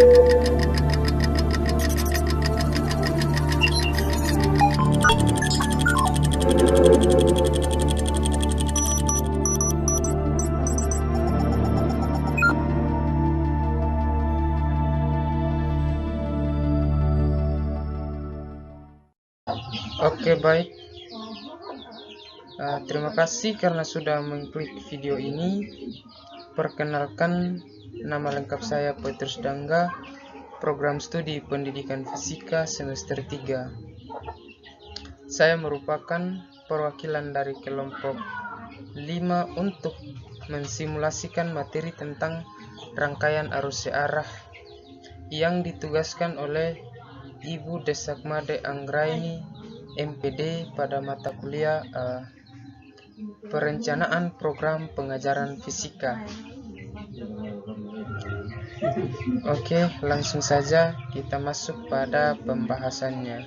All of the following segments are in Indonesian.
Oke, baik. Terima kasih karena sudah mengklik video ini. Perkenalkan, nama lengkap saya Petrus Dangga, program studi pendidikan fisika semester 3. Saya merupakan perwakilan dari kelompok 5 untuk mensimulasikan materi tentang rangkaian arus searah yang ditugaskan oleh Ibu Desakmade Anggraini MPD pada mata kuliah perencanaan program pengajaran fisika. Oke, langsung saja kita masuk pada pembahasannya.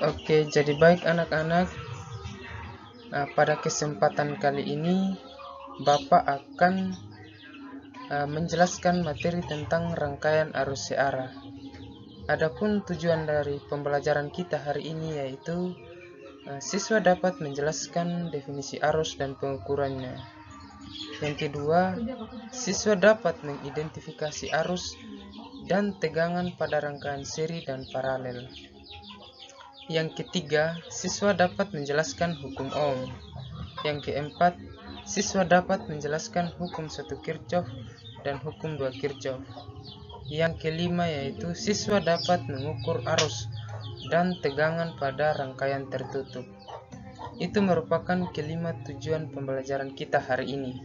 Oke, jadi baik anak-anak, pada kesempatan kali ini Bapak akan menjelaskan materi tentang rangkaian arus searah. Adapun tujuan dari pembelajaran kita hari ini yaitu siswa dapat menjelaskan definisi arus dan pengukurannya. Yang kedua, siswa dapat mengidentifikasi arus dan tegangan pada rangkaian seri dan paralel. Yang ketiga, siswa dapat menjelaskan hukum Ohm. Yang keempat, siswa dapat menjelaskan hukum 1 Kirchhoff dan hukum 2 Kirchhoff. Yang kelima yaitu siswa dapat mengukur arus dan tegangan pada rangkaian tertutup. Itu merupakan kelima tujuan pembelajaran kita hari ini.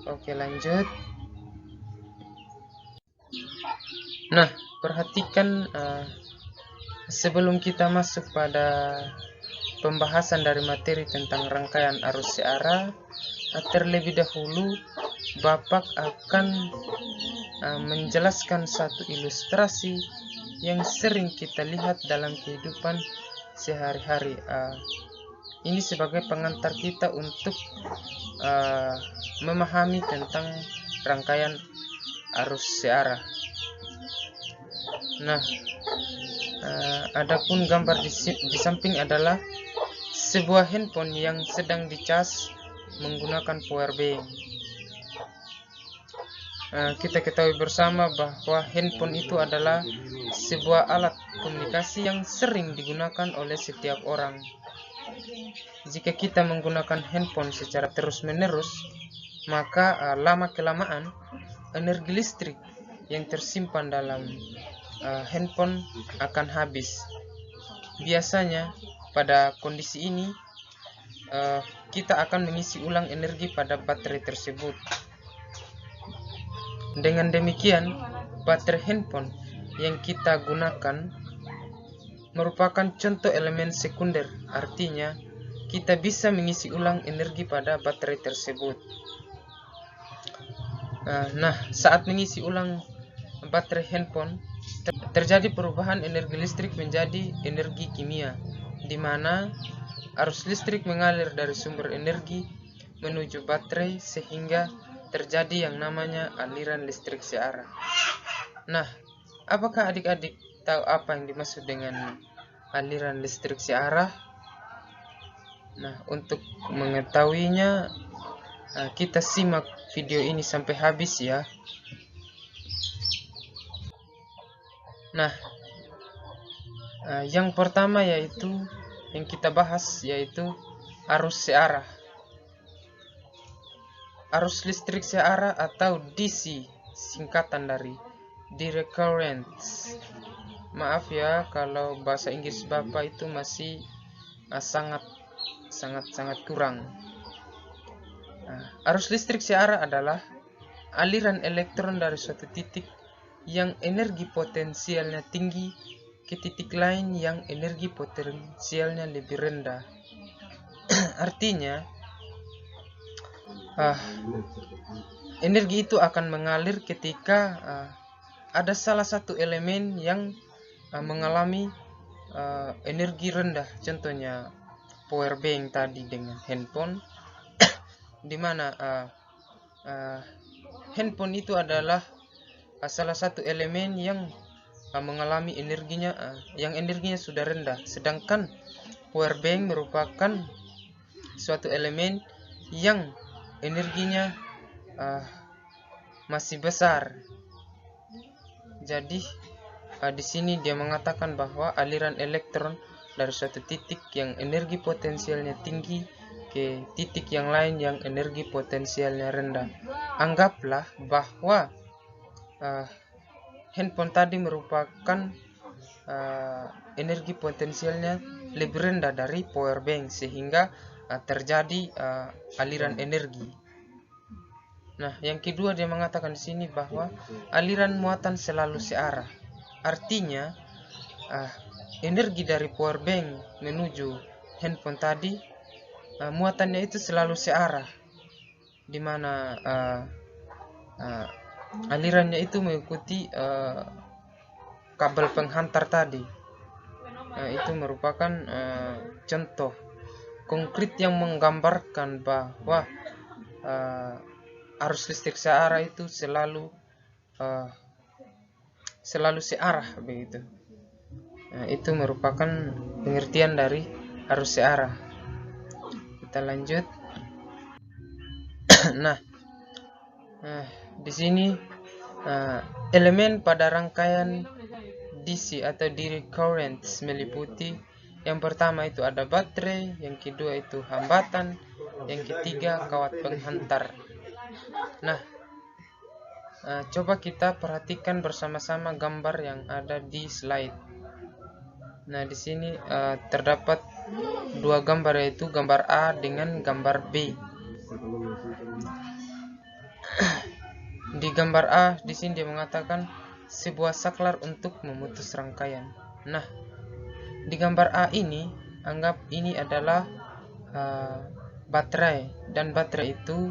Oke, lanjut. Nah, perhatikan sebelum kita masuk pada pembahasan dari materi tentang rangkaian arus searah, terlebih dahulu Bapak akan menjelaskan satu ilustrasi yang sering kita lihat dalam kehidupan sehari-hari. Ini sebagai pengantar kita untuk memahami tentang rangkaian arus searah. Nah, adapun gambar di samping adalah sebuah handphone yang sedang dicas menggunakan power bank. Kita ketahui bersama bahwa handphone itu adalah sebuah alat komunikasi yang sering digunakan oleh setiap orang. Jika kita menggunakan handphone secara terus-menerus, maka lama-kelamaan energi listrik yang tersimpan dalam handphone akan habis. Biasanya pada kondisi ini kita akan mengisi ulang energi pada baterai tersebut. Dengan demikian, baterai handphone yang kita gunakan merupakan contoh elemen sekunder, artinya kita bisa mengisi ulang energi pada baterai tersebut. Nah, saat mengisi ulang baterai handphone, terjadi perubahan energi listrik menjadi energi kimia, di mana arus listrik mengalir dari sumber energi menuju baterai sehingga terjadi yang namanya aliran listrik searah. Nah, apakah adik-adik tahu apa yang dimaksud dengan aliran listrik searah? Nah, untuk mengetahuinya kita simak video ini sampai habis ya. Nah, yang pertama yaitu yang kita bahas yaitu arus searah. Arus listrik searah atau DC, singkatan dari direct current. Maaf ya kalau bahasa Inggris Bapak itu masih sangat kurang. Arus listrik searah adalah aliran elektron dari suatu titik yang energi potensialnya tinggi ke titik lain yang energi potensialnya lebih rendah. Artinya energi itu akan mengalir ketika ada salah satu elemen yang mengalami energi rendah, contohnya power bank tadi dengan handphone. dimana handphone itu adalah salah satu elemen yang mengalami yang energinya sudah rendah, sedangkan powerbank merupakan suatu elemen yang energinya masih besar. Jadi di sini dia mengatakan bahwa aliran elektron dari suatu titik yang energi potensialnya tinggi ke titik yang lain yang energi potensialnya rendah. Anggaplah bahwa handphone tadi merupakan energi potensialnya lebih rendah dari powerbank, sehingga terjadi aliran energi. Nah, yang kedua dia mengatakan di sini bahwa aliran muatan selalu searah. Artinya energi dari powerbank menuju handphone tadi muatannya itu selalu searah, di mana alirannya itu mengikuti kabel penghantar tadi. Itu merupakan contoh konkret yang menggambarkan bahwa arus listrik searah itu selalu searah begitu. Itu merupakan pengertian dari arus searah. Kita lanjut. Nah, di sini elemen pada rangkaian DC atau direct current meliputi yang pertama itu ada baterai, yang kedua itu hambatan, yang ketiga kawat penghantar. Nah, coba kita perhatikan bersama-sama gambar yang ada di slide. Nah, di sini terdapat dua gambar, yaitu gambar A dengan gambar B. Di gambar A di sini dia mengatakan sebuah saklar untuk memutus rangkaian. Nah, di gambar A ini anggap ini adalah baterai, dan baterai itu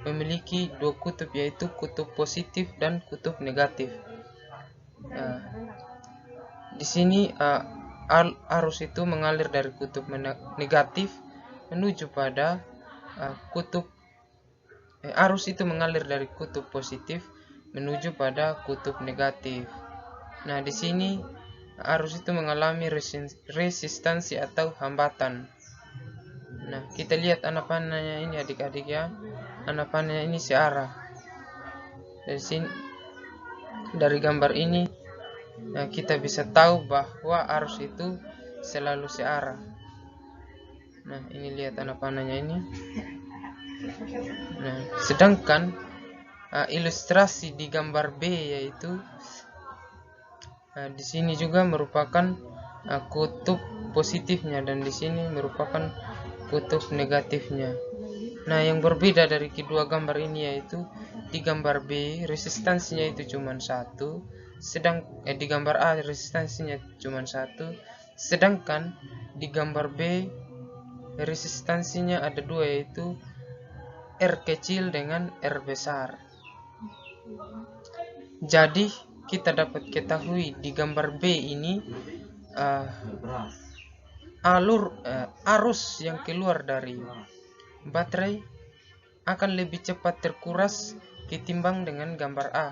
memiliki dua kutub, yaitu kutub positif dan kutub negatif. Di sini arus itu mengalir dari kutub negatif menuju pada arus itu mengalir dari kutub positif menuju pada kutub negatif. Nah, di sini arus itu mengalami resistansi atau hambatan. Nah, kita lihat anak panahnya ini adik-adik ya. Anak panahnya ini searah. Dari sini, dari gambar ini kita bisa tahu bahwa arus itu selalu searah. Nah, ini lihat anak panahnya ini. Nah, sedangkan ilustrasi di gambar B yaitu di sini juga merupakan kutub positifnya, dan di sini merupakan kutub negatifnya. Nah, yang berbeda dari kedua gambar ini yaitu di gambar B resistansinya itu cuma satu, di gambar A resistansinya cuma satu, sedangkan di gambar B resistansinya ada dua, yaitu R kecil dengan R besar. Jadi kita dapat ketahui di gambar B ini arus yang keluar dari baterai akan lebih cepat terkuras ketimbang dengan gambar A,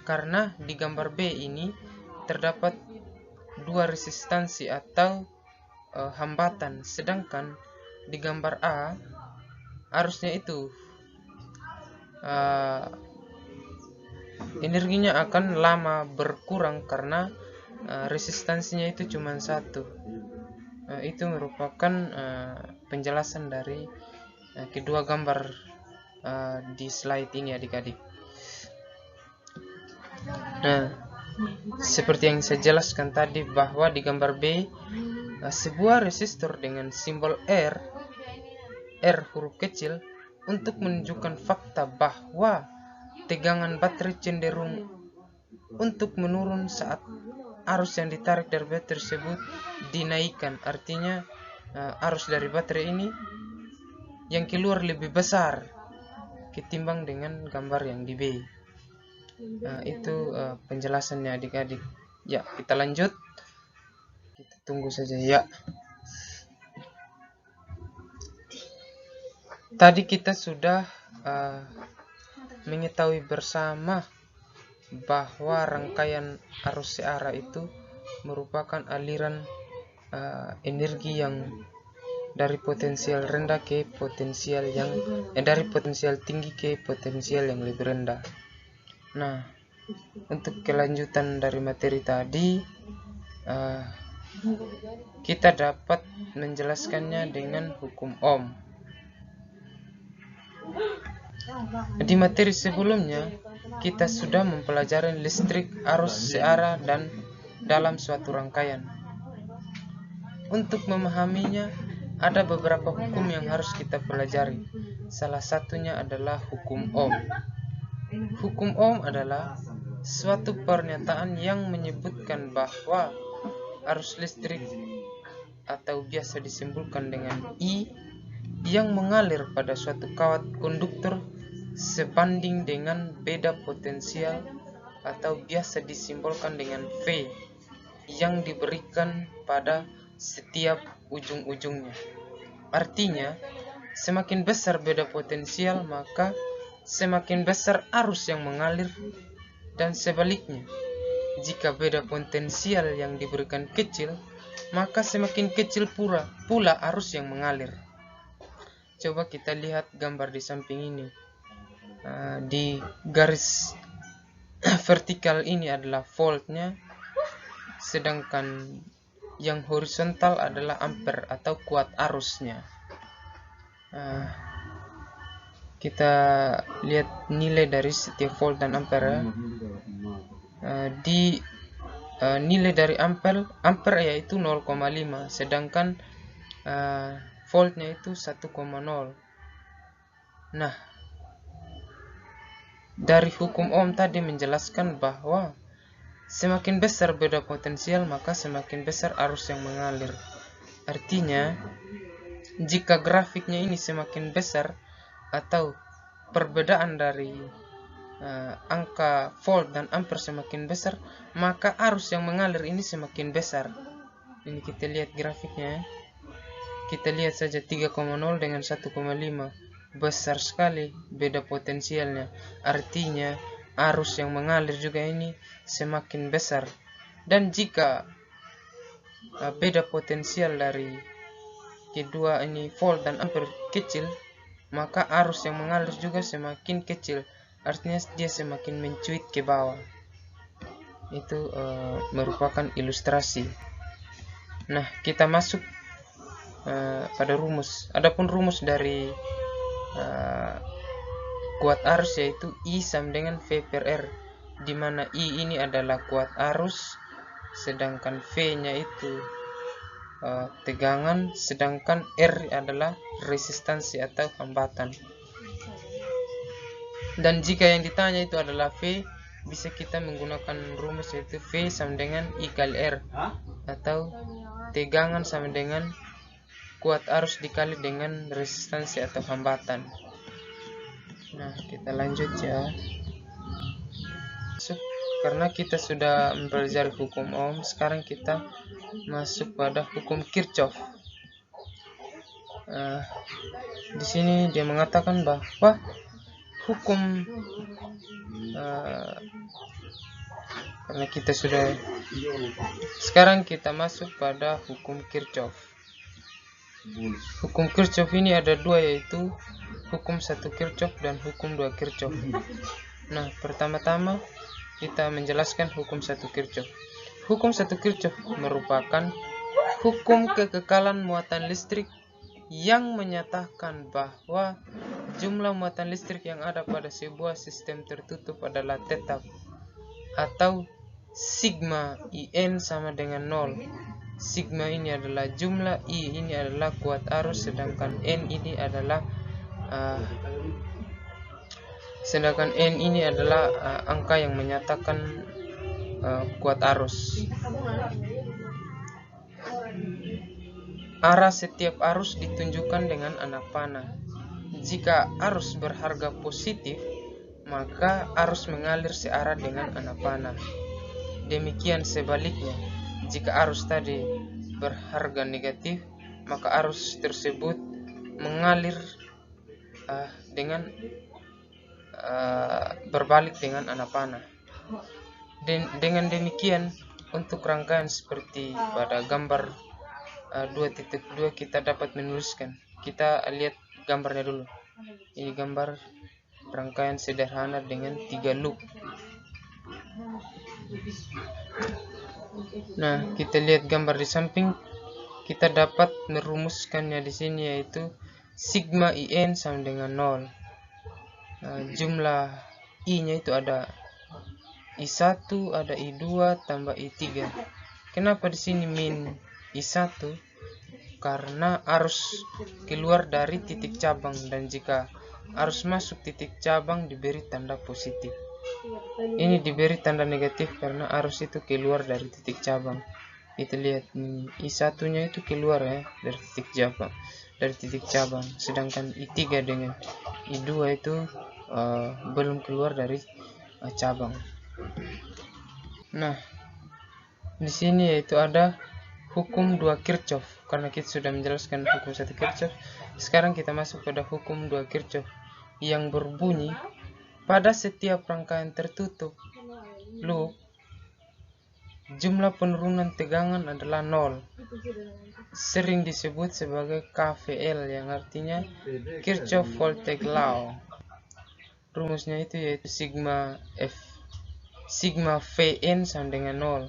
karena di gambar B ini terdapat dua resistansi atau hambatan, sedangkan di gambar A arusnya itu energinya akan lama berkurang karena resistansinya itu cuma satu. Itu merupakan penjelasan dari kedua gambar di slide ini adik-adik. Nah, seperti yang saya jelaskan tadi bahwa di gambar B sebuah resistor dengan simbol R huruf kecil untuk menunjukkan fakta bahwa tegangan baterai cenderung untuk menurun saat arus yang ditarik dari baterai tersebut dinaikkan. Artinya arus dari baterai ini yang keluar lebih besar ketimbang dengan gambar yang di B. Itu penjelasannya adik-adik. Ya, kita lanjut. Kita tunggu saja ya. Tadi kita sudah mengetahui bersama bahwa rangkaian arus searah itu merupakan aliran energi yang dari potensial rendah ke potensial yang dari potensial tinggi ke potensial yang lebih rendah. Nah, untuk kelanjutan dari materi tadi, kita dapat menjelaskannya dengan hukum Ohm. Di materi sebelumnya, kita sudah mempelajari listrik, arus searah, dan dalam suatu rangkaian. Untuk memahaminya, ada beberapa hukum yang harus kita pelajari. Salah satunya adalah hukum Ohm. Hukum Ohm adalah suatu pernyataan yang menyebutkan bahwa arus listrik atau biasa disimbolkan dengan I yang mengalir pada suatu kawat konduktor sebanding dengan beda potensial atau biasa disimbolkan dengan V yang diberikan pada setiap ujung-ujungnya. Artinya, semakin besar beda potensial, maka semakin besar arus yang mengalir, dan sebaliknya. Jika beda potensial yang diberikan kecil, maka semakin kecil pula arus yang mengalir. Coba kita lihat gambar di samping ini. Di garis vertikal ini adalah voltnya, sedangkan yang horizontal adalah ampere atau kuat arusnya. Kita lihat nilai dari setiap volt dan ampere. Di nilai dari ampere yaitu 0,5, sedangkan voltnya itu 1,0. Nah, dari hukum Ohm tadi menjelaskan bahwa semakin besar beda potensial, maka semakin besar arus yang mengalir. Artinya, jika grafiknya ini semakin besar atau perbedaan dari angka volt dan ampere semakin besar, maka arus yang mengalir ini semakin besar. Ini kita lihat grafiknya. Kita lihat saja 3,0 dengan 1,5. Besar sekali beda potensialnya. Artinya arus yang mengalir juga ini semakin besar. Dan jika beda potensial dari kedua ini volt dan ampere kecil, maka arus yang mengalir juga semakin kecil. Artinya dia semakin mencuit ke bawah. Itu merupakan ilustrasi. Nah, kita masuk pada rumus. Adapun rumus dari kuat arus yaitu I sama dengan V per R, di mana I ini adalah kuat arus, sedangkan V-nya itu tegangan, sedangkan R adalah resistansi atau hambatan. Dan jika yang ditanya itu adalah V, bisa kita menggunakan rumus yaitu V sama dengan I kali R, atau tegangan sama dengan kuat arus dikali dengan resistansi atau hambatan. Nah, kita lanjut ya. Karena kita sudah mempelajari hukum Ohm, sekarang kita masuk pada hukum Kirchhoff. Di sini dia mengatakan bahwa hukum karena kita sudah, sekarang kita masuk pada hukum Kirchhoff. Hukum Kirchhoff ini ada dua, yaitu hukum 1 Kirchhoff dan hukum 2 Kirchhoff. Nah, pertama-tama kita menjelaskan hukum 1 Kirchhoff. Hukum 1 Kirchhoff merupakan hukum kekekalan muatan listrik yang menyatakan bahwa jumlah muatan listrik yang ada pada sebuah sistem tertutup adalah tetap, atau sigma IN sama dengan 0. Sigma ini adalah jumlah, I ini adalah kuat arus, sedangkan N ini adalah angka yang menyatakan kuat arus. Arah setiap arus ditunjukkan dengan anak panah. Jika arus berharga positif, maka arus mengalir searah dengan anak panah. Demikian sebaliknya, jika arus tadi berharga negatif, maka arus tersebut mengalir dengan berbalik dengan anak panah. Dengan demikian, untuk rangkaian seperti pada gambar 2.2 kita dapat menuliskan. Kita lihat gambarnya dulu. Ini gambar rangkaian sederhana dengan 3 loop. Nah, kita lihat gambar di samping. Kita dapat merumuskannya di sini, yaitu sigma IN sama dengan 0. Jumlah I-nya itu ada I1, ada I2 tambah I3. Kenapa di sini min I1? Karena arus keluar dari titik cabang, dan jika arus masuk titik cabang diberi tanda positif. Ini diberi tanda negatif karena arus itu keluar dari titik cabang. Kita lihat I1-nya itu keluar ya dari titik cabang, sedangkan I3 dengan I2 itu belum keluar dari cabang. Nah, di sini yaitu ada hukum 2 Kirchhoff. Karena kita sudah menjelaskan hukum 1 Kirchhoff, sekarang kita masuk pada hukum 2 Kirchhoff yang berbunyi pada setiap rangkaian tertutup loop jumlah penurunan tegangan adalah 0. Sering disebut sebagai KVL, yang artinya Kirchhoff Voltage Law. Rumusnya itu yaitu sigma Vn sama dengan 0.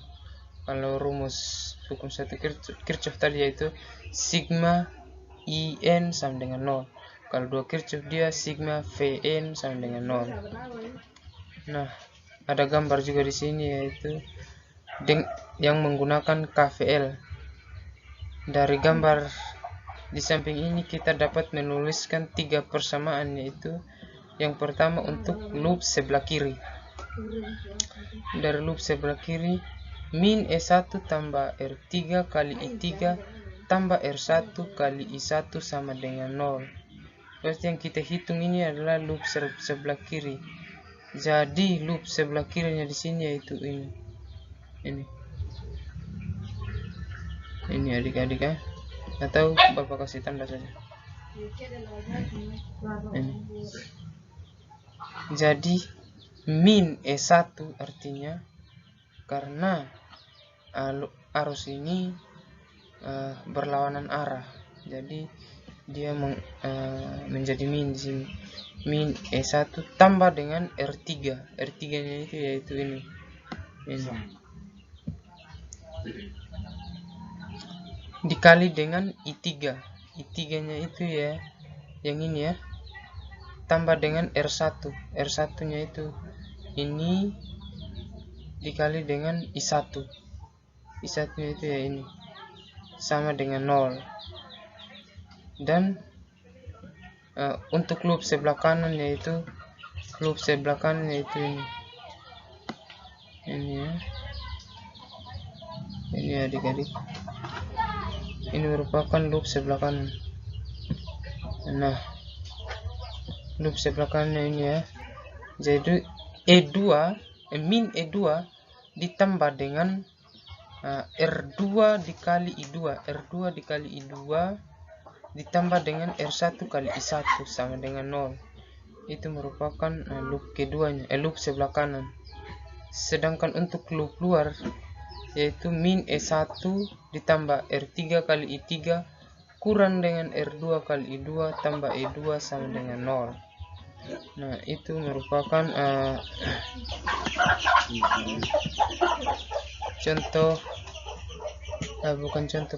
Kalau rumus hukum 1 Kirchhoff tadi yaitu sigma In sama dengan 0. Kalau 2 Kirchhoff dia sigma Vn sama dengan 0. Nah, ada gambar juga di sini yaitu yang menggunakan KVL. Dari gambar di samping ini kita dapat menuliskan 3 persamaan, yaitu yang pertama untuk loop sebelah kiri. Dari loop sebelah kiri, min E1 tambah R3 kali I3 tambah R1 kali I1 sama dengan 0. Berarti yang kita hitung ini adalah loop sebelah kiri. Jadi loop sebelah kirinya di sini yaitu ini adik-adik ya. Atau Bapak kasih tanda saja. Ini. Jadi min E1 artinya karena arus ini berlawanan arah, jadi dia menjadi min di sini. Min E1 tambah dengan R3. R3-nya itu yaitu ini. Dikali dengan I3. I3-nya itu ya yang ini ya. Tambah dengan R1. R1-nya itu ini dikali dengan I1. I1-nya itu ya ini. Sama dengan 0. Dan untuk loop sebelah kanan yaitu ini. Ini ya. Ini adik-adik. Ini merupakan loop sebelah kanan. Nah, loop sebelah kanannya ini ya. Jadi min E2 ditambah dengan R2 dikali I2. R2 dikali I2 ditambah dengan R1 kali I1 sama dengan 0. Itu merupakan loop keduanya, loop sebelah kanan. Sedangkan untuk loop luar yaitu min E1 ditambah R3 kali I3 kurang dengan R2 kali I2 tambah E2 sama dengan 0. Nah, itu merupakan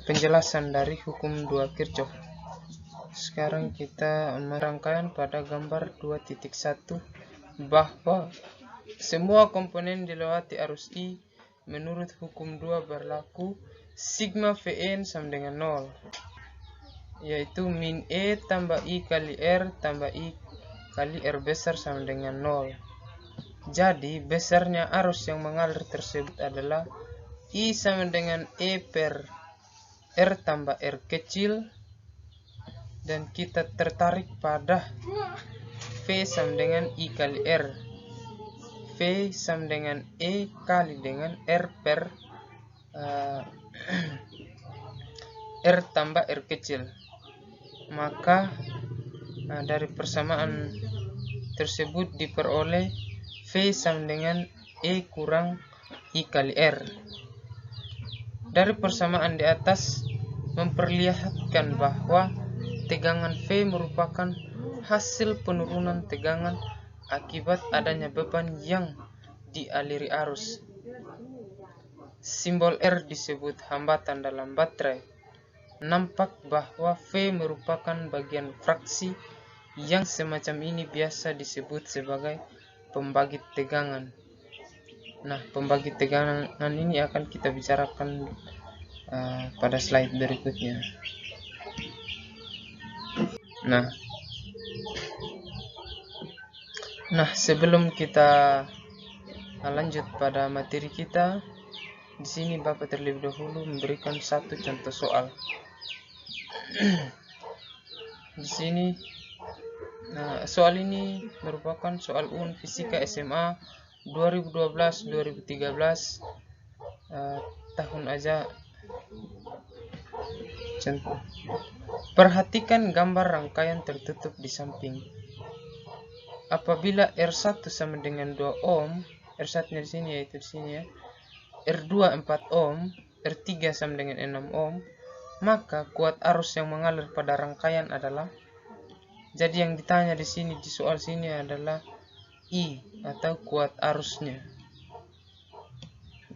penjelasan dari hukum 2 Kirchhoff. Sekarang kita merangkaian pada gambar 2.1 bahwa semua komponen dilewati arus I menurut hukum 2 berlaku sigma Vn sama dengan 0, yaitu min E tambah I kali R tambah I kali R besar sama dengan 0. Jadi besarnya arus yang mengalir tersebut adalah I sama dengan E per R tambah R kecil, dan kita tertarik pada V sama dengan I kali R. V sama dengan E kali dengan R per R tambah R kecil. Maka Dari persamaan tersebut diperoleh V sama dengan E kurang I kali R. Dari persamaan di atas memperlihatkan bahwa tegangan V merupakan hasil penurunan tegangan akibat adanya beban yang dialiri arus. Simbol R disebut hambatan dalam baterai. Nampak bahwa V merupakan bagian fraksi yang semacam ini biasa disebut sebagai pembagi tegangan. Nah, pembagi tegangan ini akan kita bicarakan pada slide berikutnya. Nah, sebelum kita lanjut pada materi kita, di sini Bapak terlebih dahulu memberikan satu contoh soal. Di sini, soal ini merupakan soal UN Fisika SMA 2012-2013 tahun aja. Contoh. Perhatikan gambar rangkaian tertutup di samping. Apabila R1 sama dengan 2 ohm, R1-nya di sini yaitu di sini ya. R2 4 ohm, R3 sama dengan 6 ohm, maka kuat arus yang mengalir pada rangkaian adalah. Jadi yang ditanya di sini di soal sini adalah I atau kuat arusnya.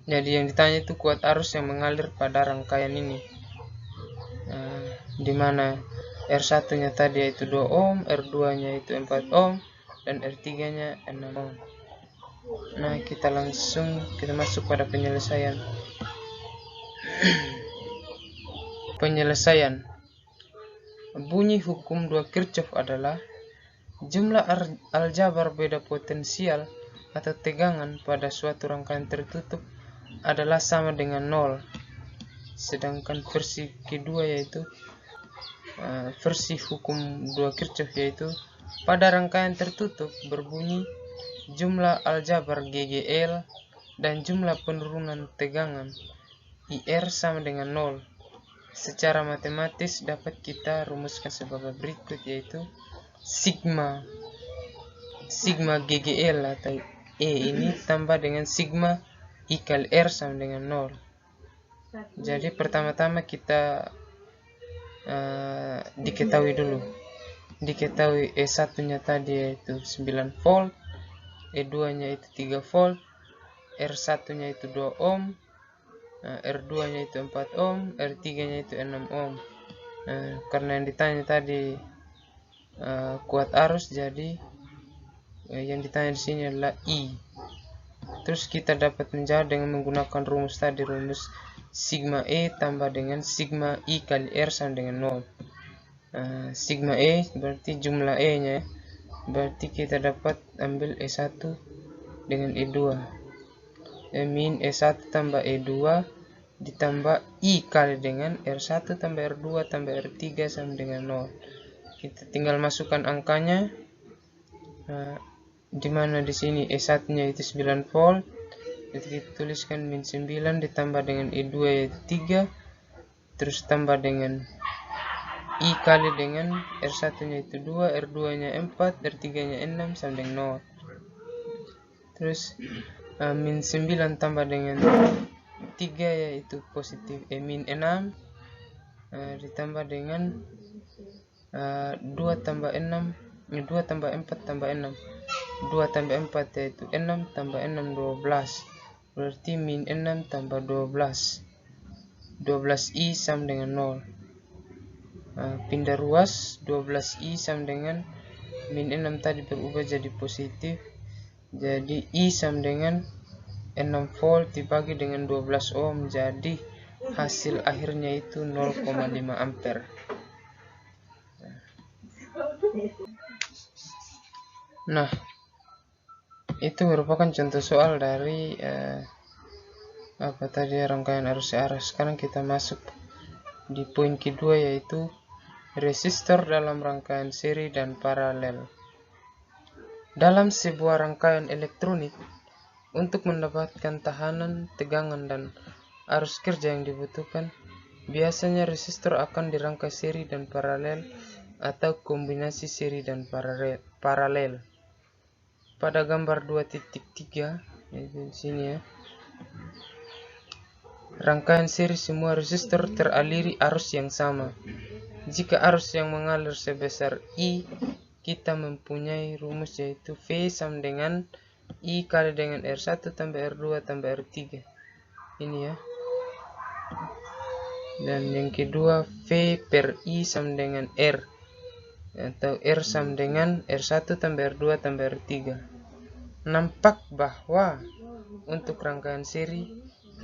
Jadi yang ditanya itu kuat arus yang mengalir pada rangkaian ini. Di mana R1-nya tadi yaitu 2 ohm, R2-nya itu 4 ohm, dan R3-nya 6 ohm. Nah, kita masuk pada penyelesaian. Penyelesaian. Bunyi hukum 2 Kirchhoff adalah jumlah aljabar beda potensial atau tegangan pada suatu rangkaian tertutup adalah sama dengan 0. Sedangkan versi kedua yaitu versi hukum 2 Kirchhoff yaitu pada rangkaian tertutup berbunyi jumlah aljabar GGL dan jumlah penurunan tegangan IR sama dengan 0. Secara matematis dapat kita rumuskan sebagai berikut, yaitu sigma GGL atau E ini tambah dengan sigma I kali R sama dengan 0. Jadi pertama-tama kita diketahui dulu. Diketahui E1-nya tadi yaitu 9 volt, E2-nya itu 3 volt, R1-nya itu 2 ohm, R2-nya itu 4 ohm, R3-nya itu 6 ohm. Karena yang ditanya tadi kuat arus, jadi yang ditanya di sini adalah I. Terus kita dapat menjawab dengan menggunakan rumus tadi, rumus sigma E tambah dengan sigma I kali R sama dengan 0. Sigma E berarti jumlah E-nya, berarti kita dapat ambil E1 dengan E2. Min E1 tambah E2 ditambah I kali dengan R1 tambah R2 tambah R3 sama dengan 0. Kita tinggal masukkan angkanya. Dimana di sini E1-nya itu 9 volt. Jadi kita tuliskan min 9 ditambah dengan E2 yaitu 3. Terus tambah dengan I kali dengan R1-nya itu 2, R2-nya 4, R3-nya 6 sama dengan 0. Terus min 9 tambah dengan 3 yaitu positif min 6 ditambah dengan 2 tambah 6, 2 tambah 4 tambah 6, 2 tambah 4 yaitu 6 tambah 6 12, berarti min 6 tambah 12, 12i sama dengan 0. Pindah ruas, 12i sama dengan min 6 tadi berubah jadi positif, jadi I sama dengan 6 volt dibagi dengan 12 ohm, jadi hasil akhirnya itu 0,5 ampere. Nah, itu merupakan contoh soal dari rangkaian arus searah. Sekarang kita masuk di poin kedua, yaitu resistor dalam rangkaian seri dan paralel. Dalam sebuah rangkaian elektronik, untuk mendapatkan tahanan, tegangan, dan arus kerja yang dibutuhkan, biasanya resistor akan dirangkai seri dan paralel atau kombinasi seri dan paralel. Pada gambar 2.3 di sini ya, rangkaian seri semua resistor teraliri arus yang sama. Jika arus yang mengalir sebesar I, kita mempunyai rumus yaitu V sama dengan I kali dengan R1 tambah R2 tambah R3. Ini ya. Dan yang kedua V per I sama dengan R, atau R sama dengan R1 tambah R2 tambah R3. Nampak bahwa untuk rangkaian seri,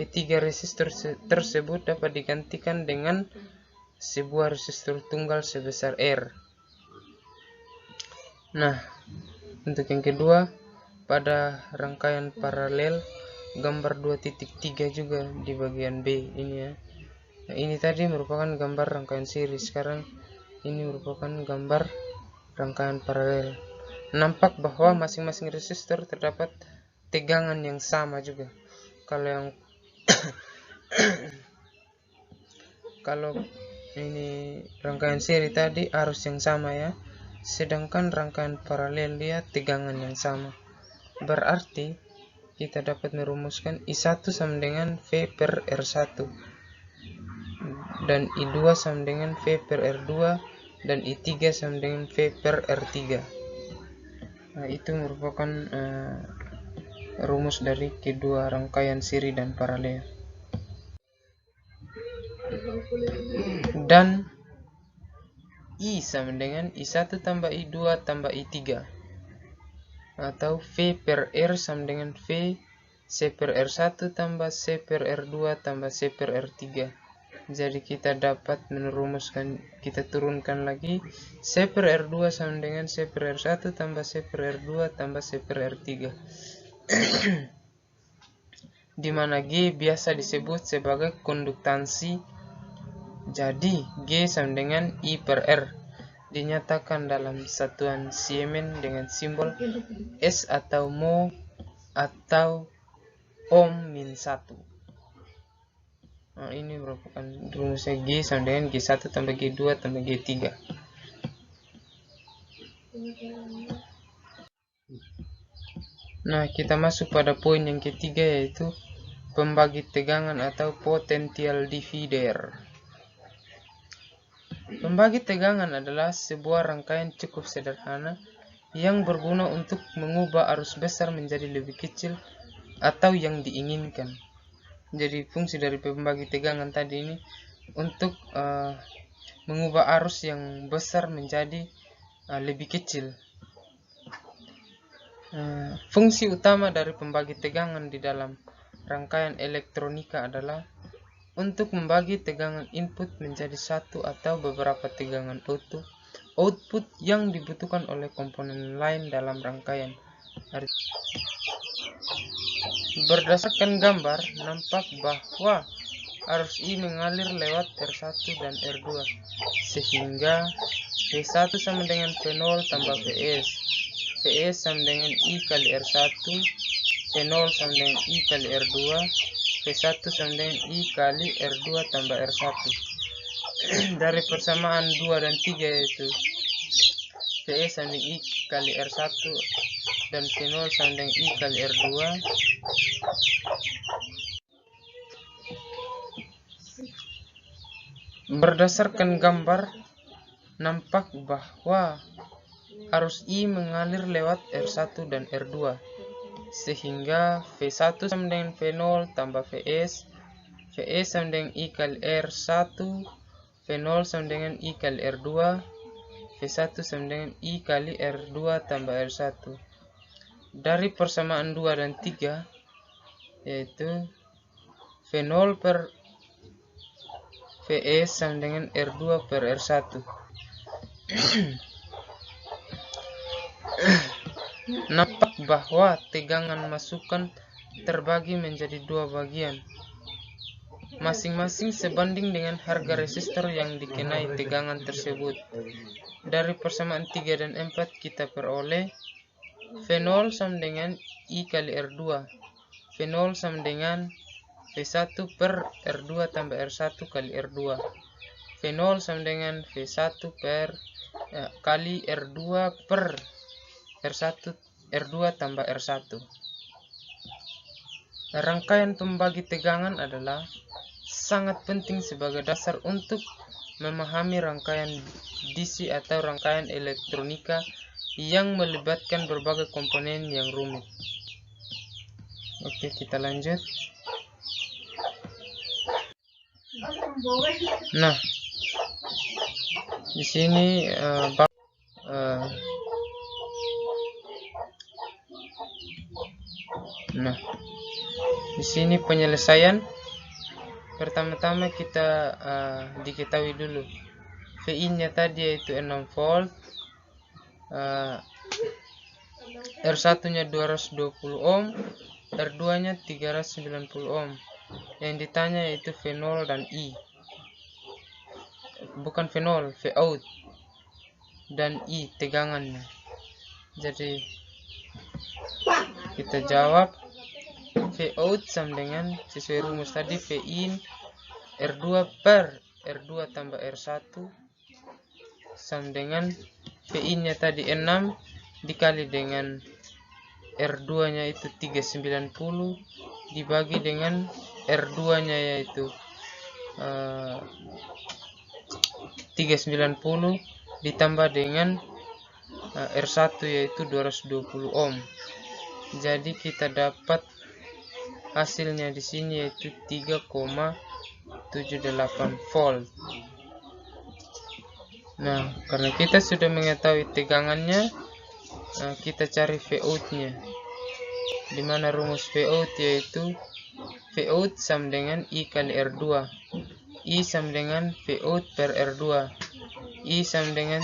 ketiga resistor tersebut dapat digantikan dengan sebuah resistor tunggal sebesar R. Nah, untuk yang kedua, pada rangkaian paralel gambar 2.3 juga di bagian B ini ya. Nah, ini tadi merupakan gambar rangkaian seri, sekarang ini merupakan gambar rangkaian paralel. Nampak bahwa masing-masing resistor terdapat tegangan yang sama juga. Kalau ini rangkaian seri tadi arus yang sama ya, sedangkan rangkaian paralel dia tegangan yang sama. Berarti kita dapat merumuskan I1 sama dengan V per R1 dan I2 sama dengan V per R2 dan I3 sama dengan V per R3. Nah, itu merupakan rumus dari kedua rangkaian seri dan paralel. Dan I sama dengan I1 tambah I2 tambah I3, atau V per R sama dengan V C per R1 tambah C per R2 tambah C per R3. Jadi kita dapat merumuskan, kita turunkan lagi C per R2 sama dengan C per R1 tambah C per R2 tambah C per R3. Di mana G biasa disebut sebagai konduktansi. Jadi G sama dengan I per R, dinyatakan dalam satuan Siemens dengan simbol S atau mho atau ohm min 1. Nah, ini merupakan rumusnya G sama dengan G1 tambah G2 tambah G3. Nah, kita masuk pada poin yang ketiga, yaitu pembagi tegangan atau potential divider. Pembagi tegangan adalah sebuah rangkaian cukup sederhana yang berguna untuk mengubah arus besar menjadi lebih kecil atau yang diinginkan. Jadi fungsi dari pembagi tegangan tadi ini untuk mengubah arus yang besar menjadi lebih kecil. Fungsi utama dari pembagi tegangan di dalam rangkaian elektronika adalah untuk membagi tegangan input menjadi satu atau beberapa tegangan output yang dibutuhkan oleh komponen lain dalam rangkaian. Berdasarkan gambar, nampak bahwa arus I mengalir lewat R1 dan R2, sehingga V1 sama dengan V0 tambah Vs, Vs sama dengan I kali R1, V0 sama dengan I kali R2, V1 sama dengan I kali R2 tambah R1. Dari persamaan 2 dan 3 yaitu Vs sama dengan I kali R1 dan V0 sama dengan I kali R2. Berdasarkan gambar, nampak bahwa arus I mengalir lewat R1 dan R2, sehingga V1 sama dengan V0 tambah Vs, Vs sama dengan I kali R1, V0 sama dengan I kali R2, V1 sama dengan I kali R2 tambah R1. Dari persamaan 2 dan 3, yaitu V0 per Vs sama dengan R2 per R1. Nampak bahwa tegangan masukan terbagi menjadi dua bagian, masing-masing sebanding dengan harga resistor yang dikenai tegangan tersebut. Dari persamaan 3 dan 4 kita peroleh V0 sama dengan I kali R2, V0 sama dengan V1 per R2 tambah R1 kali R2, V0 sama dengan V1 per kali R2 per R1 R2 tambah R1. Rangkaian pembagi tegangan adalah sangat penting sebagai dasar untuk memahami rangkaian DC atau rangkaian elektronika yang melibatkan berbagai komponen yang rumit. Oke, kita lanjut. Nah, di sini nah, di sini penyelesaian. Pertama-tama kita diketahui dulu VI-nya tadi yaitu 6 volt, R1-nya 220 ohm, R2-nya 390 ohm. Yang ditanya yaitu V0 dan I. Bukan V0, Vout dan I tegangannya. Jadi kita jawab Vout sama dengan sesuai rumus tadi VI R2 per R2 tambah R1 sama dengan VI nya tadi 6 dikali dengan R2 nya itu 390 dibagi dengan R2 nya yaitu 390 ditambah dengan R1 yaitu 220 ohm. Jadi kita dapat hasilnya di sini yaitu 3,78 volt. Nah, karena kita sudah mengetahui tegangannya, kita cari Vout-nya. Di mana rumus Vout yaitu Vout sama dengan I kali R2. I sama dengan Vout per R2. I sama dengan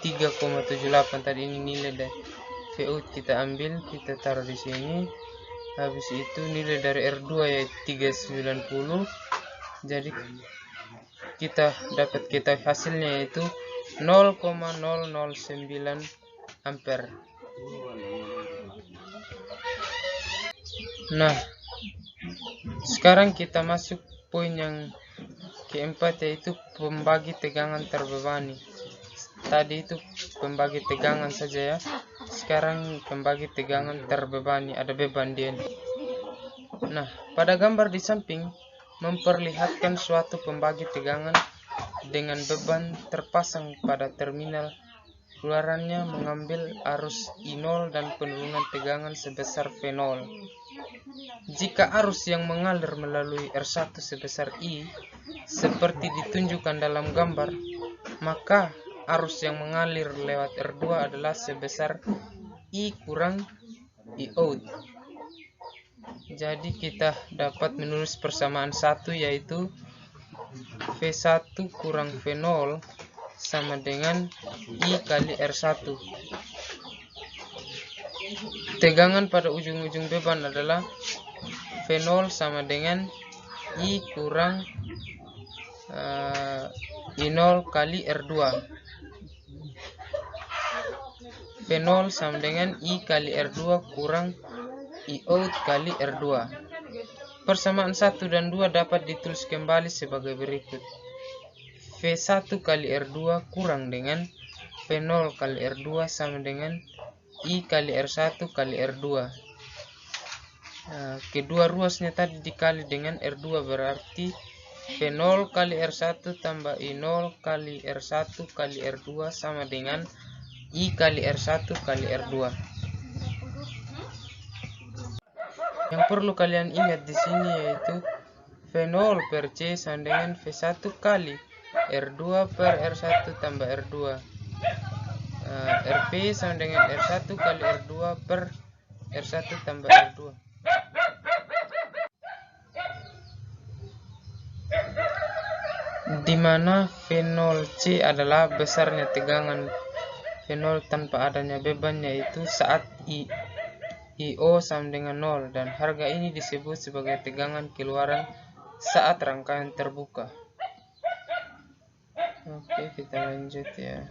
3,78. Tadi ini nilai dari Vout kita ambil, kita taruh di sini. Habis itu nilai dari R2 yaitu 390. Jadi kita dapat hasilnya yaitu 0,009 ampere. Nah, sekarang kita masuk poin yang keempat yaitu pembagi tegangan terbebani. Tadi itu pembagi tegangan saja ya. Sekarang pembagi tegangan terbebani, ada beban dia. Nah, pada gambar di samping memperlihatkan suatu pembagi tegangan dengan beban terpasang pada terminal keluarannya mengambil arus I0 dan penurunan tegangan sebesar V0. Jika arus yang mengalir melalui R1 sebesar I seperti ditunjukkan dalam gambar, maka arus yang mengalir lewat R2 adalah sebesar I kurang Iout. Jadi kita dapat menulis persamaan 1 yaitu V1 kurang V0 sama dengan I kali R1. Tegangan pada ujung-ujung beban adalah V0 sama dengan I kurang I0 kali R2. V0 sama dengan I kali R2 kurang Iout kali R2. Persamaan 1 dan 2 dapat ditulis kembali sebagai berikut. V1 kali R2 kurang dengan V0 kali R2 sama dengan I kali R1 kali R2. Kedua ruasnya tadi dikali dengan R2 berarti V0 kali R1 tambah I0 kali R1 kali R2 sama dengan I kali R1 kali R2. Yang perlu kalian ingat di sini yaitu V0 per C sama dengan V1 kali R2 per R1 tambah R2. RP sama dengan R1 kali R2 per R1 tambah R2. Di mana V0C adalah besarnya tegangan V0 tanpa adanya beban yaitu saat IO sama dengan 0 dan harga ini disebut sebagai tegangan keluaran saat rangkaian terbuka. Oke, kita lanjut ya.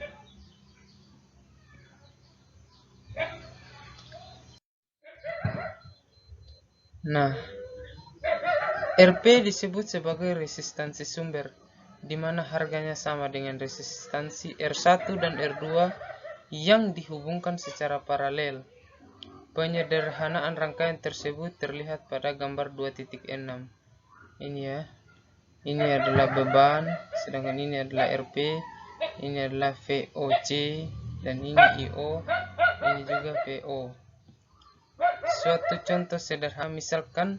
Nah, RP disebut sebagai resistansi sumber di mana harganya sama dengan resistansi R1 dan R2 yang dihubungkan secara paralel. Penyederhanaan rangkaian tersebut terlihat pada gambar 2.6. Ini ya. Ini adalah beban, sedangkan ini adalah RP, ini adalah VOC, dan ini IO, ini juga VO. Suatu contoh sederhana, misalkan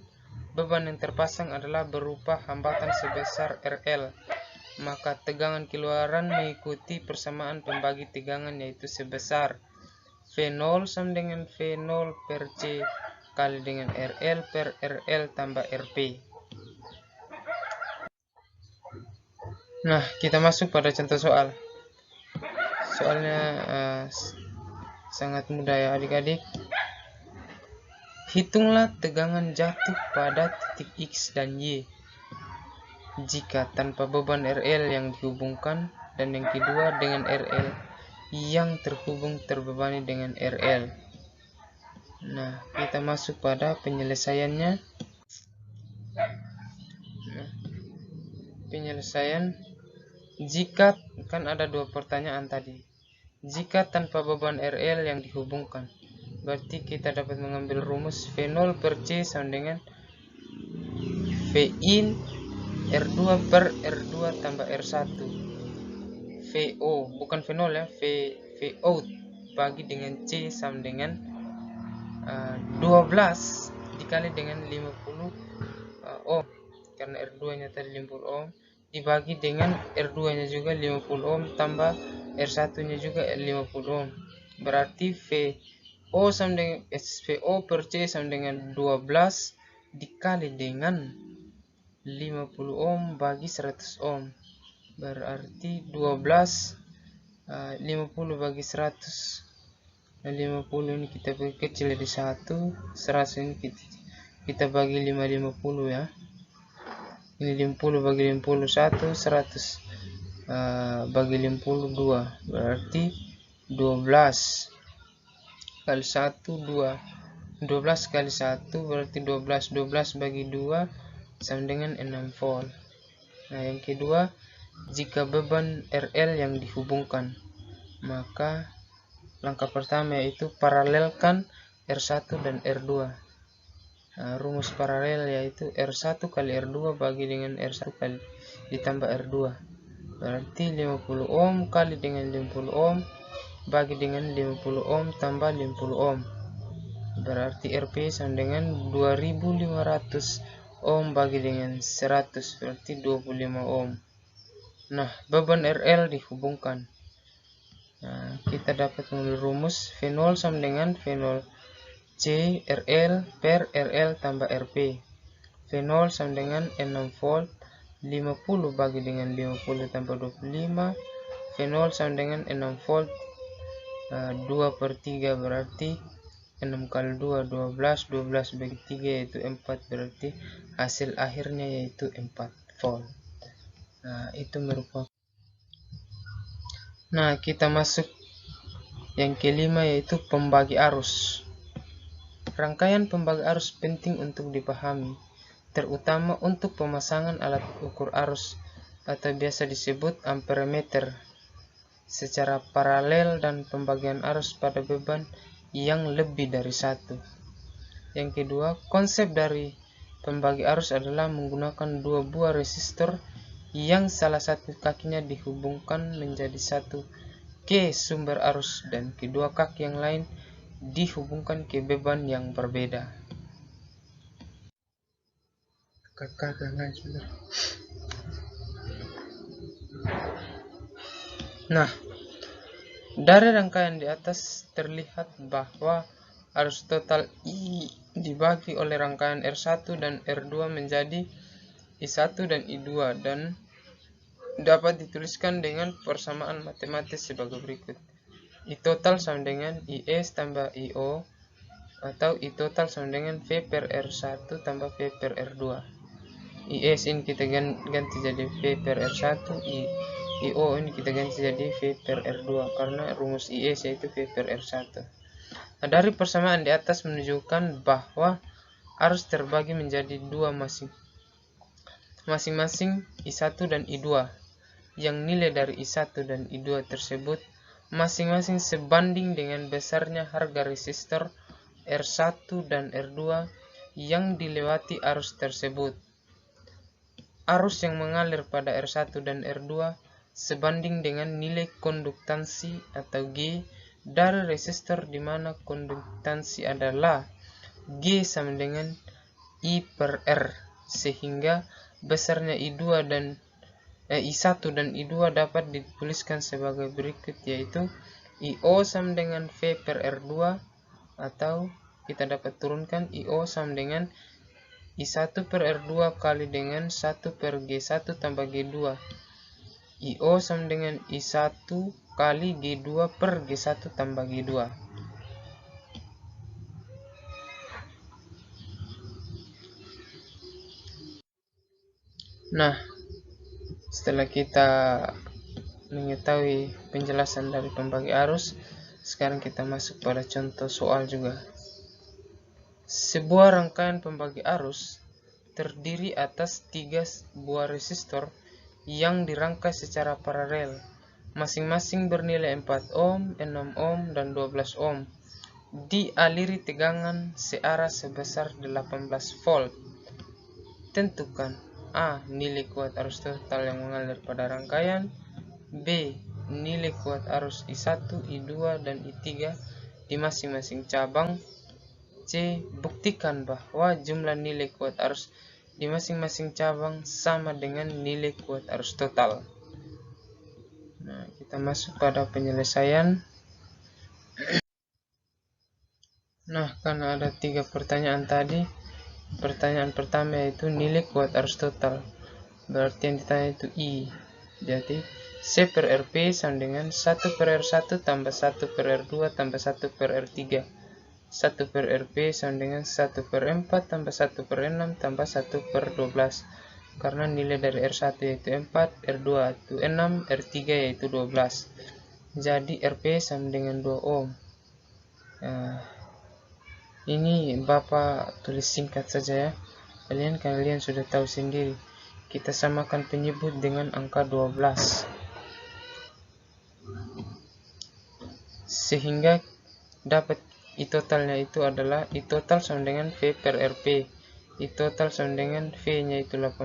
beban yang terpasang adalah berupa hambatan sebesar RL, maka tegangan keluaran mengikuti persamaan pembagi tegangan, yaitu sebesar V0 sama dengan V0 per C kali dengan RL per RL tambah RP. Nah, kita masuk pada contoh soal. Soalnya sangat mudah ya adik-adik. Hitunglah tegangan jatuh pada titik X dan Y jika tanpa beban RL yang dihubungkan, dan yang kedua dengan RL yang terhubung terbebani dengan RL. Nah, kita masuk pada penyelesaiannya. Penyelesaian, jika kan ada dua pertanyaan tadi. Jika tanpa beban RL yang dihubungkan, berarti kita dapat mengambil rumus V0 per C sama dengan Vin R2 per R2 tambah R1. VO, bukan V0 ya, VO bagi dengan C sama dengan 12 dikali dengan 50 ohm, karena R2 nya tadi 50 ohm, dibagi dengan R2 nya juga 50 ohm tambah R1 nya juga 50 ohm, berarti VO sama dengan VO per C sama dengan 12 dikali dengan 50 ohm bagi 100 ohm, berarti 12 50 bagi 100. Nah, 50 ini kita bagi kecil jadi 1, 100 ini kita bagi 50 ya. Ini 50 bagi 50 1, 100 bagi 50 2, berarti 12 kali 1 2. 12 kali 1 berarti 12. 12 bagi 2 sama dengan 6 volt. Nah, yang kedua, jika beban RL yang dihubungkan, maka langkah pertama yaitu paralelkan R1 dan R2. Nah, rumus paralel yaitu R1 kali R2 bagi dengan R1 kali ditambah R2, berarti 50 ohm kali dengan 50 ohm bagi dengan 50 ohm tambah 50 ohm, berarti RP sama dengan 2500 ohm bagi dengan 100, berarti 25 ohm. Nah, beban RL dihubungkan. Nah, kita dapat mengambil rumus V0 sama dengan V0 C RL per RL tambah RP. V0 sama dengan 6 volt, 50 bagi dengan 50 tambah 25. V0 sama dengan 6 volt 2 per 3, berarti 6 kali 2 12, 12 bagi 3 yaitu 4, berarti hasil akhirnya yaitu 4 volt. Nah, itu merupakan. Nah, kita masuk yang kelima yaitu pembagi arus. Rangkaian pembagi arus penting untuk dipahami, terutama untuk pemasangan alat ukur arus atau biasa disebut amperemeter secara paralel dan pembagian arus pada beban yang lebih dari satu. Yang kedua, konsep dari pembagi arus adalah menggunakan dua buah resistor yang salah satu kakinya dihubungkan menjadi satu ke sumber arus dan kedua kaki yang lain dihubungkan ke beban yang berbeda. Nah, dari rangkaian di atas terlihat bahwa arus total I dibagi oleh rangkaian R1 dan R2 menjadi I1 dan I2 dan dapat dituliskan dengan persamaan matematis sebagai berikut. I total sama dengan IS tambah IO, atau I total sama dengan V per R1 tambah V per R2. IS ini kita ganti jadi V per R1, IO ini kita ganti jadi V per R2 karena rumus IS yaitu V per R1. Nah, dari persamaan di atas menunjukkan bahwa arus terbagi menjadi dua masing-masing I1 dan I2. yang nilai dari I1 dan I2 tersebut masing-masing sebanding dengan besarnya harga resistor R1 dan R2 yang dilewati arus tersebut. Arus yang mengalir pada R1 dan R2 sebanding dengan nilai konduktansi atau G dari resistor di mana konduktansi adalah G sama dengan I per R, sehingga besarnya I1 dan I2 dapat dituliskan sebagai berikut, yaitu IO sama dengan V per R2, atau kita dapat turunkan IO sama dengan I1 per R2 kali dengan 1 per G1 tambah G2. IO sama dengan I1 kali G2 per G1 tambah G2. Nah, setelah kita mengetahui penjelasan dari pembagi arus, sekarang kita masuk pada contoh soal juga. Sebuah rangkaian pembagi arus terdiri atas 3 buah resistor yang dirangkai secara paralel, masing-masing bernilai 4 ohm, 6 ohm, dan 12 ohm, dialiri tegangan searah sebesar 18 volt. Tentukan A. Nilai kuat arus total yang mengalir pada rangkaian, B. Nilai kuat arus I1, I2, dan I3 di masing-masing cabang, C. Buktikan bahwa jumlah nilai kuat arus di masing-masing cabang sama dengan nilai kuat arus total. Nah, kita masuk pada penyelesaian. Nah, karena ada 3 pertanyaan tadi, pertanyaan pertama yaitu nilai kuat arus total, berarti yang ditanya itu I. Jadi C per RP sama dengan 1 per R1 tambah 1 per R2 tambah 1 per R3. 1 per RP sama dengan 1 per 4 tambah 1 per 6 tambah 1 per 12. Karena nilai dari R1 yaitu 4, R2 yaitu 6, R3 yaitu 12. Jadi RP sama dengan 2 ohm. Ini Bapak tulis singkat saja ya. Kalian sudah tahu sendiri. Kita samakan penyebut dengan angka 12. Sehingga dapat I totalnya itu adalah I total sama dengan V per RP. I total sama dengan V-nya itu 18,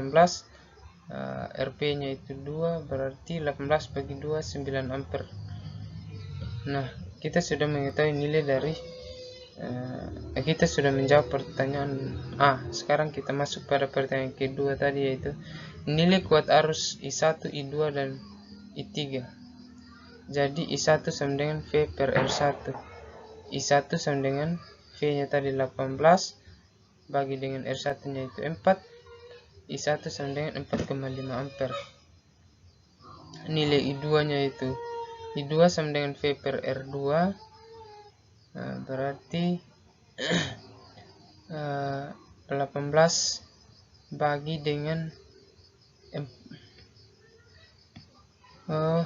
RP-nya itu 2, berarti 18 bagi 2, 9 ampere. Nah, kita sudah mengetahui nilai dari kita sudah menjawab pertanyaan A. Sekarang kita masuk pada pertanyaan kedua tadi, yaitu nilai kuat arus I1, I2, dan I3. Jadi I1 sama dengan V per R1. I1 sama dengan V-nya tadi 18 bagi dengan R1 nya itu 4. I1 sama dengan 4,5 ampere. Nilai I2 nya itu I2 sama dengan V per R2, berarti 18 bagi dengan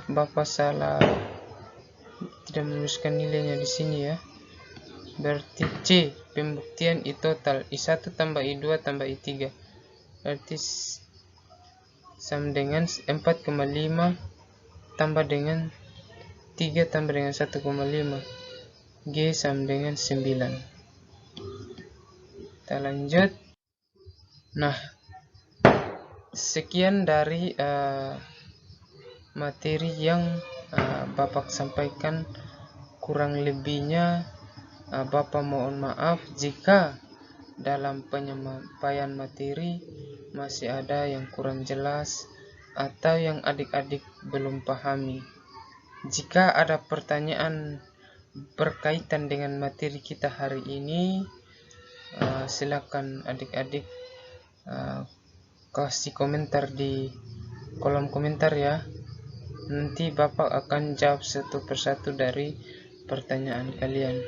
Bapak salah, tidak menuliskan nilainya di sini ya. Berarti C, pembuktian I total I1 tambah I2 tambah I3, berarti sama dengan 4,5 tambah dengan 3 tambah dengan 1,5, G sama dengan 9. Kita lanjut. Nah, sekian dari materi yang Bapak sampaikan. Kurang lebihnya Bapak mohon maaf jika dalam penyampaian materi masih ada yang kurang jelas atau yang adik-adik belum pahami. Jika ada pertanyaan berkaitan dengan materi kita hari ini, silakan adik-adik kasih komentar di kolom komentar ya. Nanti Bapak akan jawab satu persatu dari pertanyaan kalian.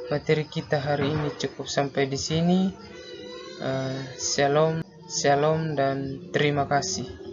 Materi kita hari ini cukup sampai di sini. Shalom dan terima kasih.